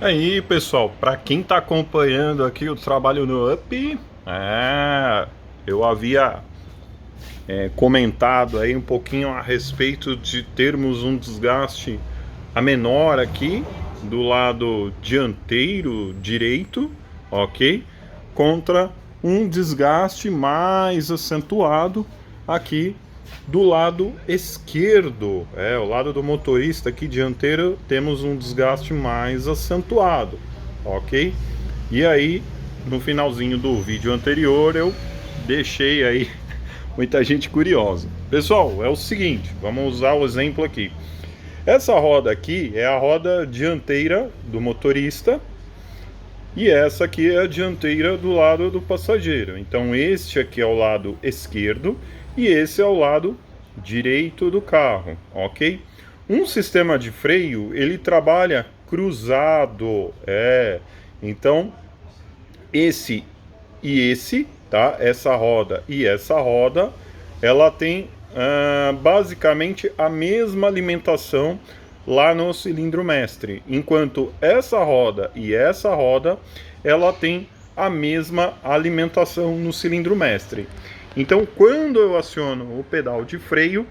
Aí, pessoal, para quem está acompanhando aqui o trabalho no Up, eu havia comentado aí um pouquinho a respeito de termos um desgaste a menor aqui do lado dianteiro direito, ok? Contra um desgaste mais acentuado aqui do lado esquerdo. O lado do motorista aqui dianteiro temos um desgaste mais acentuado, ok? E aí, no finalzinho do vídeo anterior, eu deixei aí muita gente curiosa. Pessoal, é o seguinte, vamos usar o exemplo aqui. Essa roda aqui é a roda dianteira do motorista e essa aqui é a dianteira do lado do passageiro. Então este aqui é o lado esquerdo e esse é o lado direito do carro, ok? Um sistema de freio, ele trabalha cruzado, então esse e esse, tá? Essa roda e essa roda, ela tem basicamente a mesma alimentação lá no cilindro mestre, enquanto essa roda e essa roda, ela tem a mesma alimentação no cilindro mestre. Então, quando eu aciono o pedal de freio,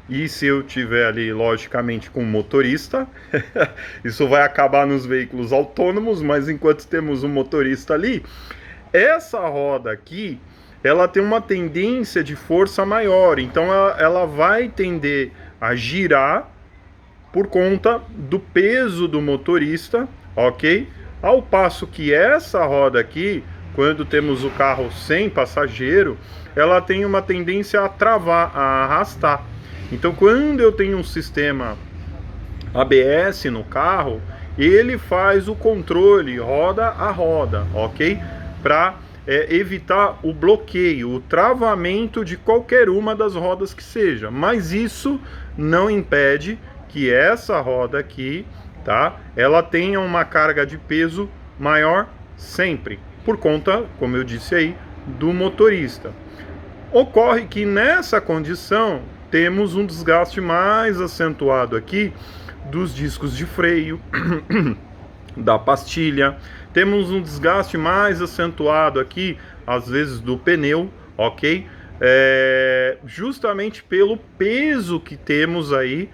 e se eu tiver ali, logicamente, com o motorista, isso vai acabar nos veículos autônomos, mas enquanto temos um motorista ali, essa roda aqui, ela tem uma tendência de força maior, então ela vai tender a girar por conta do peso do motorista, ok? Ao passo que essa roda aqui, quando temos o carro sem passageiro, ela tem uma tendência a travar, a arrastar. Então, quando eu tenho um sistema ABS no carro, ele faz o controle roda a roda, ok? Para evitar o bloqueio, o travamento de qualquer uma das rodas que seja. Mas isso não impede que essa roda aqui, tá? Ela tenha uma carga de peso maior sempre, por conta, como eu disse aí, do motorista. Ocorre que nessa condição temos um desgaste mais acentuado aqui dos discos de freio, da pastilha, temos um desgaste mais acentuado aqui, às vezes do pneu, ok? Justamente pelo peso que temos aí,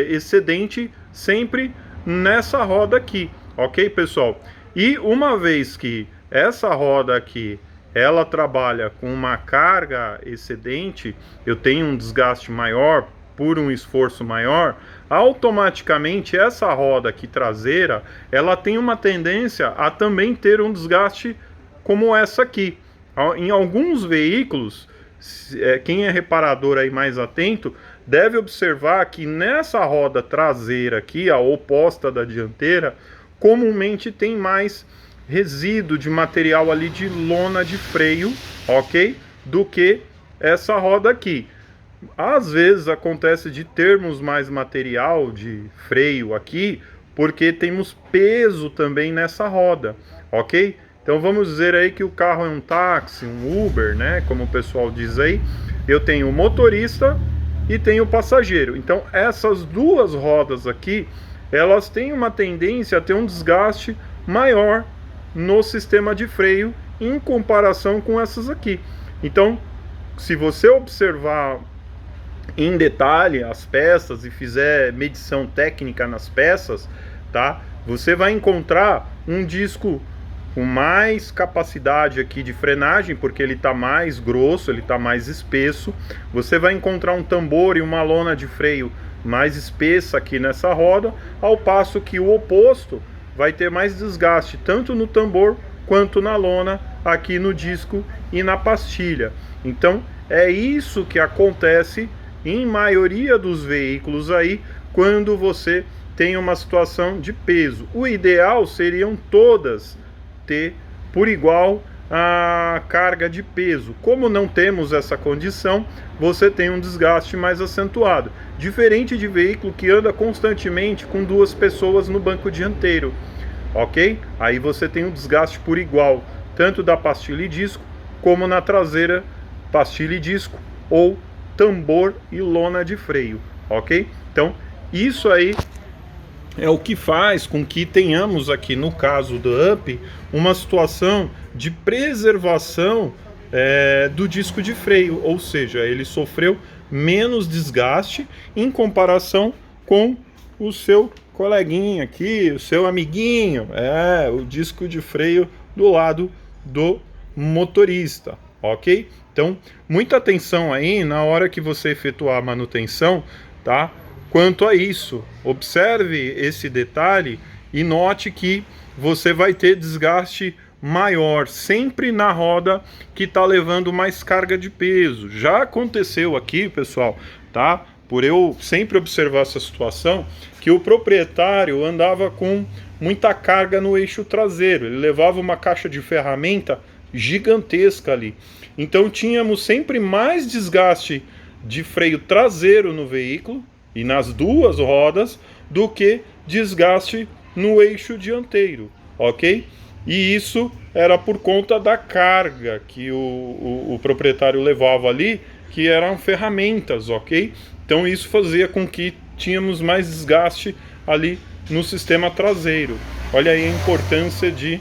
excedente sempre nessa roda aqui, ok, pessoal? E uma vez que essa roda aqui, ela trabalha com uma carga excedente, eu tenho um desgaste maior por um esforço maior, automaticamente essa roda aqui traseira, ela tem uma tendência a também ter um desgaste como essa aqui. Em alguns veículos, quem é reparador aí mais atento, deve observar que nessa roda traseira aqui, a oposta da dianteira, comumente tem mais resíduo de material ali de lona de freio, ok? Do que essa roda aqui. Às vezes acontece de termos mais material de freio aqui, porque temos peso também nessa roda, ok? Então vamos dizer aí que o carro é um táxi, um Uber, né? Como o pessoal diz aí. Eu tenho o motorista e tenho o passageiro. Então essas duas rodas aqui, elas têm uma tendência a ter um desgaste maior no sistema de freio em comparação com essas aqui. Então, se você observar em detalhe as peças e fizer medição técnica nas peças, tá? Você vai encontrar um disco com mais capacidade aqui de frenagem, porque ele está mais grosso, ele está mais espesso. Você vai encontrar um tambor e uma lona de freio mais espessa aqui nessa roda, ao passo que o oposto vai ter mais desgaste tanto no tambor quanto na lona, aqui no disco e na pastilha. Então é isso que acontece em maioria dos veículos aí, quando você tem uma situação de peso. O ideal seriam todas ter por igual a carga de peso. Como não temos essa condição, você tem um desgaste mais acentuado. Diferente de veículo que anda constantemente com duas pessoas no banco dianteiro, ok? Aí você tem um desgaste por igual, tanto da pastilha e disco, como na traseira, pastilha e disco, ou tambor e lona de freio, ok? Então, isso aí é o que faz com que tenhamos aqui, no caso do Up, uma situação de preservação do disco de freio, ou seja, ele sofreu menos desgaste em comparação com o seu coleguinha aqui, o seu amiguinho, o disco de freio do lado do motorista, ok? Então, muita atenção aí na hora que você efetuar a manutenção, tá? Quanto a isso, observe esse detalhe e note que você vai ter desgaste maior sempre na roda que está levando mais carga de peso. Já aconteceu aqui, pessoal, tá? Por eu sempre observar essa situação, que o proprietário andava com muita carga no eixo traseiro. Ele levava uma caixa de ferramenta gigantesca ali. Então tínhamos sempre mais desgaste de freio traseiro no veículo e nas duas rodas do que desgaste no eixo dianteiro, ok? E isso era por conta da carga que o proprietário levava ali, que eram ferramentas, ok? Então isso fazia com que tínhamos mais desgaste ali no sistema traseiro. Olha aí a importância de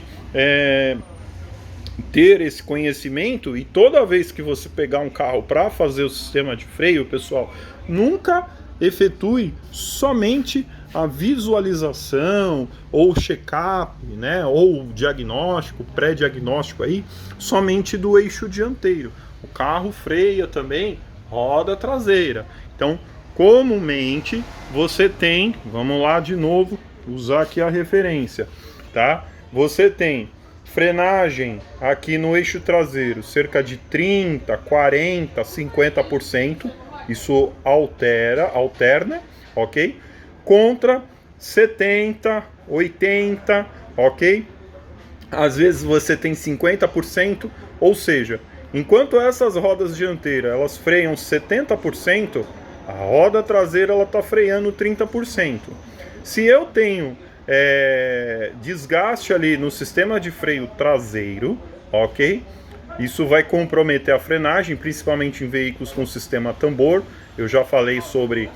ter esse conhecimento, e toda vez que você pegar um carro para fazer o sistema de freio, pessoal, nunca efetue somente a visualização ou check-up, né, ou diagnóstico, pré-diagnóstico aí, somente do eixo dianteiro. O carro freia também roda traseira. Então, comumente você tem, vamos lá de novo, usar aqui a referência, tá? Você tem frenagem aqui no eixo traseiro, cerca de 30, 40, 50%, isso alterna, ok? Contra 70, 80, ok? Às vezes você tem 50%, ou seja, enquanto essas rodas dianteiras elas freiam 70%, a roda traseira ela está freando 30%. Se eu tenho desgaste ali no sistema de freio traseiro, ok? Isso vai comprometer a frenagem, principalmente em veículos com sistema tambor. Eu já falei sobre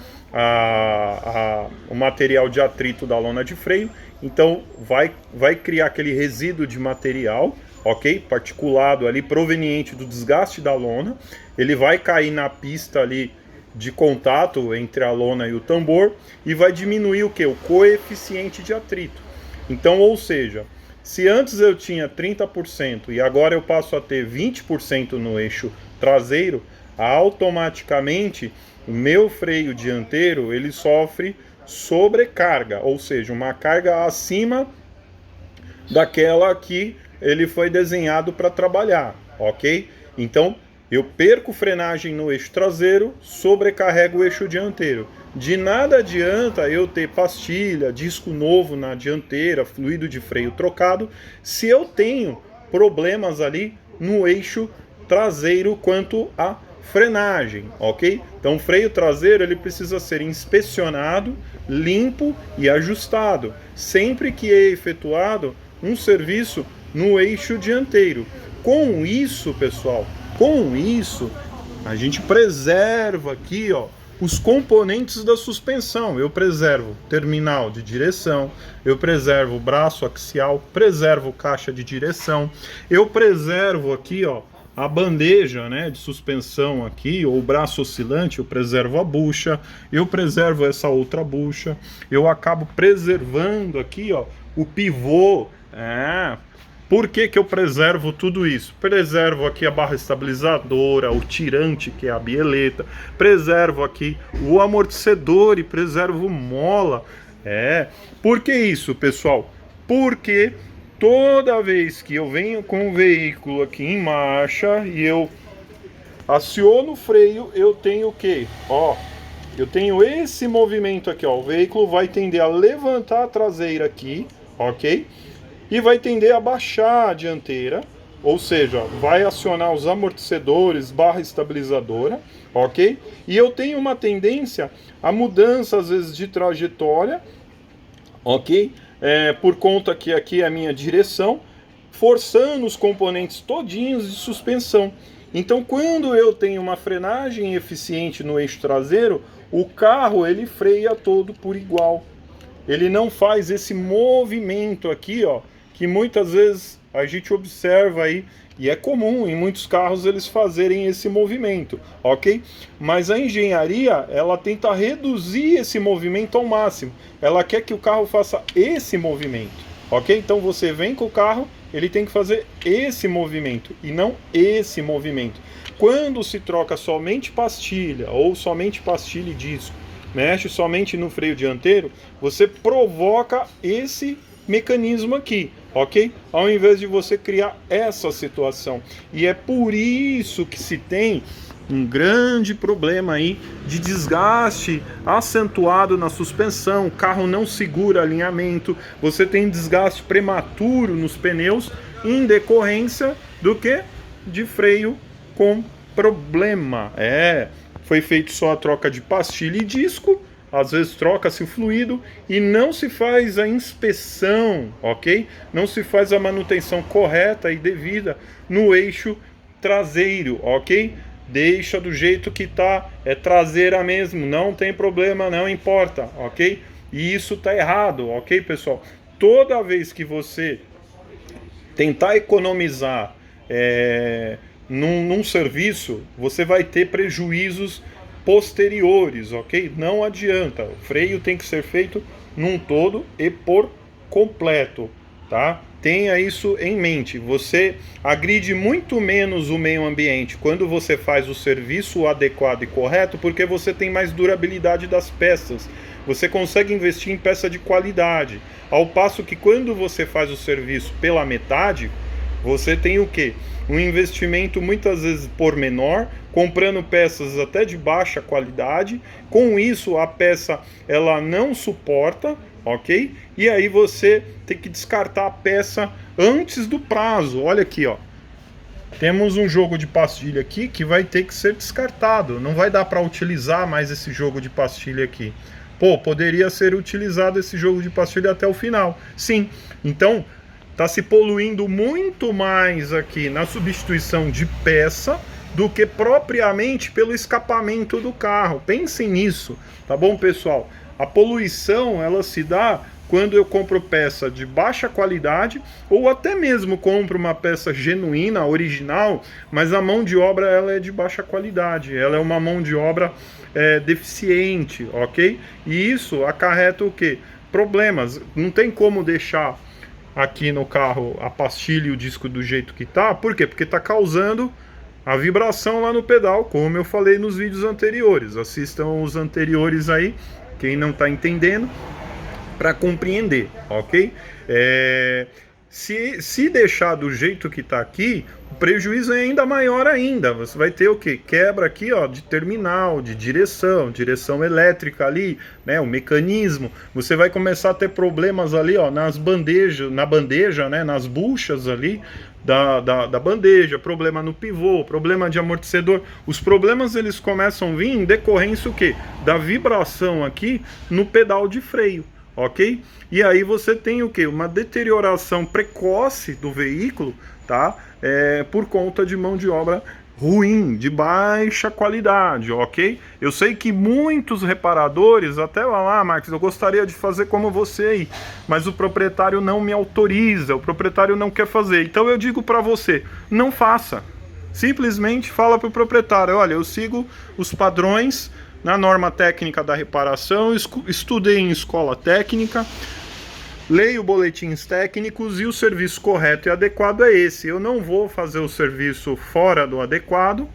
o material de atrito da lona de freio. Então vai criar aquele resíduo de material, ok? Particulado ali, proveniente do desgaste da lona. Ele vai cair na pista ali de contato entre a lona e o tambor e vai diminuir o que? O coeficiente de atrito. Então, ou seja, se antes eu tinha 30% e agora eu passo a ter 20% no eixo traseiro, automaticamente o meu freio dianteiro ele sofre sobrecarga, ou seja, uma carga acima daquela que ele foi desenhado para trabalhar, ok? Então, eu perco frenagem no eixo traseiro, sobrecarrego o eixo dianteiro. De nada adianta eu ter pastilha, disco novo na dianteira, fluido de freio trocado, se eu tenho problemas ali no eixo traseiro quanto à frenagem, ok? Então o freio traseiro ele precisa ser inspecionado, limpo e ajustado, sempre que é efetuado um serviço no eixo dianteiro. Com isso, pessoal, com isso, a gente preserva aqui, ó, os componentes da suspensão. Eu preservo terminal de direção, eu preservo braço axial, preservo caixa de direção, eu preservo aqui, ó, a bandeja, né, de suspensão aqui, ou braço oscilante, eu preservo a bucha, eu preservo essa outra bucha, eu acabo preservando aqui, ó, o pivô. Por que eu preservo tudo isso? Preservo aqui a barra estabilizadora, o tirante, que é a bieleta, preservo aqui o amortecedor e preservo mola. Por que isso, pessoal? Porque toda vez que eu venho com o veículo aqui em marcha e eu aciono o freio, eu tenho o quê? Ó, eu tenho esse movimento aqui, ó. O veículo vai tender a levantar a traseira aqui, ok? E vai tender a baixar a dianteira, ou seja, vai acionar os amortecedores, barra estabilizadora, ok? E eu tenho uma tendência a mudança, às vezes, de trajetória, ok? Por conta que aqui é a minha direção, forçando os componentes todinhos de suspensão. Então, quando eu tenho uma frenagem eficiente no eixo traseiro, o carro ele freia todo por igual. ele não faz esse movimento aqui, ó, que muitas vezes a gente observa aí, e é comum em muitos carros eles fazerem esse movimento, ok? Mas a engenharia, ela tenta reduzir esse movimento ao máximo. Ela quer que o carro faça esse movimento, ok? Então você vem com o carro, ele tem que fazer esse movimento e não esse movimento. Quando se troca somente pastilha ou somente pastilha e disco, mexe somente no freio dianteiro, você provoca esse mecanismo aqui, ok? Ao invés de você criar essa situação. E é por isso que se tem um grande problema aí de desgaste acentuado na suspensão, o carro não segura alinhamento, você tem desgaste prematuro nos pneus em decorrência do que? De freio com problema. Foi feito só a troca de pastilha e disco, às vezes troca-se o fluido e não se faz a inspeção, ok? Não se faz a manutenção correta e devida no eixo traseiro, ok? Deixa do jeito que tá, é traseira mesmo, não tem problema, não importa, ok? E isso tá errado, ok, pessoal? Toda vez que você tentar economizar num serviço, você vai ter prejuízos posteriores, ok? Não adianta, o freio tem que ser feito num todo e por completo, tá? Tenha isso em mente, você agride muito menos o meio ambiente quando você faz o serviço adequado e correto, porque você tem mais durabilidade das peças, você consegue investir em peça de qualidade, ao passo que quando você faz o serviço pela metade, você tem o quê? Um investimento muitas vezes por menor, comprando peças até de baixa qualidade, com isso a peça ela não suporta, ok? E aí você tem que descartar a peça antes do prazo. Olha aqui, ó. Temos um jogo de pastilha aqui que vai ter que ser descartado. Não vai dar para utilizar mais esse jogo de pastilha aqui. Pô, poderia ser utilizado esse jogo de pastilha até o final. Sim, então está se poluindo muito mais aqui na substituição de peça do que propriamente pelo escapamento do carro. Pensem nisso, tá bom, pessoal? A poluição, ela se dá quando eu compro peça de baixa qualidade ou até mesmo compro uma peça genuína, original, mas a mão de obra ela é de baixa qualidade, ela é uma mão de obra deficiente, ok? E isso acarreta o quê? Problemas. Não tem como deixar aqui no carro a pastilha e o disco do jeito que tá. Por quê? Porque tá causando a vibração lá no pedal, como eu falei nos vídeos anteriores. Assistam os anteriores aí, quem não tá entendendo, para compreender, ok? Se deixar do jeito que tá aqui, o prejuízo é ainda maior ainda. Você vai ter o quê? Quebra aqui, ó, de terminal, de direção elétrica ali, né, o mecanismo. Você vai começar a ter problemas ali, ó, na bandeja, né, nas buchas ali da bandeja, problema no pivô, problema de amortecedor. Os problemas eles começam a vir em decorrência o quê? Da vibração aqui no pedal de freio. Ok? E aí você tem o que? Uma deterioração precoce do veículo, tá? Por conta de mão de obra ruim, de baixa qualidade, ok? Eu sei que muitos reparadores até falam, ah, Marcos, eu gostaria de fazer como você aí, mas o proprietário não me autoriza, o proprietário não quer fazer. Então eu digo para você, não faça. Simplesmente fala para o proprietário, olha, eu sigo os padrões na norma técnica da reparação, estudei em escola técnica, leio boletins técnicos e o serviço correto e adequado é esse. Eu não vou fazer o serviço fora do adequado,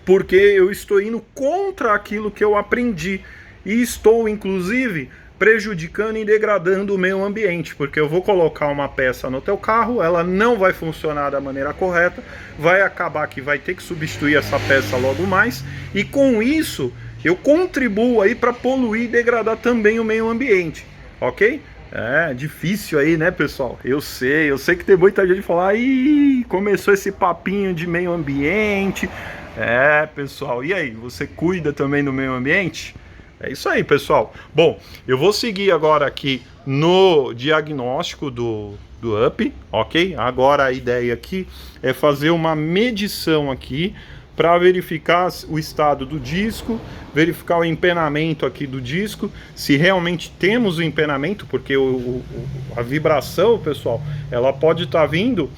porque eu estou indo contra aquilo que eu aprendi e estou, inclusive, prejudicando e degradando o meio ambiente, porque eu vou colocar uma peça no teu carro, ela não vai funcionar da maneira correta, vai acabar que vai ter que substituir essa peça logo mais, e com isso eu contribuo aí para poluir e degradar também o meio ambiente, ok? É difícil aí, né, pessoal? Eu sei que tem muita gente que fala, ih, começou esse papinho de meio ambiente. Pessoal, e aí, você cuida também do meio ambiente? É isso aí, pessoal. Bom, eu vou seguir agora aqui no diagnóstico do UP, ok? Agora a ideia aqui é fazer uma medição aqui para verificar o estado do disco, verificar o empenamento aqui do disco, se realmente temos o empenamento, porque a vibração, pessoal, ela pode estar vindo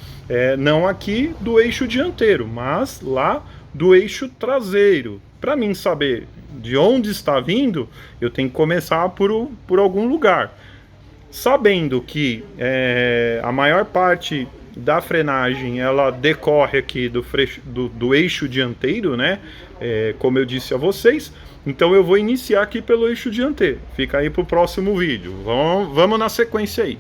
não aqui do eixo dianteiro, mas lá do eixo traseiro. Para mim saber de onde está vindo, eu tenho que começar por algum lugar. Sabendo que a maior parte da frenagem ela decorre aqui do eixo dianteiro, né? Como eu disse a vocês, então eu vou iniciar aqui pelo eixo dianteiro. Fica aí para o próximo vídeo. Vamos na sequência aí.